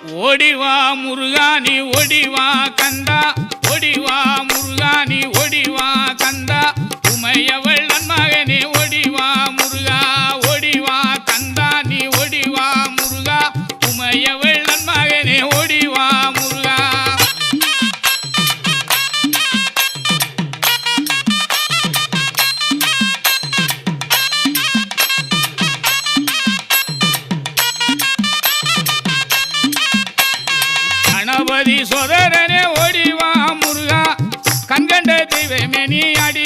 ஓடிவா முருகா நீ ஓடிவா கந்தா, ஓடிவா முருகா நீ ஓடிவா கந்தா, உமையவள் நன்மகனே ஓடிவா முருகா, ஓடிவா கந்தா நீ ஓடிவா முருகா, உமையவள் நன்மகனே ஓடிவா முருகா. கணபதி சோதரனே ஓடிவா முருகா, கண்கண்ட தெய்வமே நீ அடி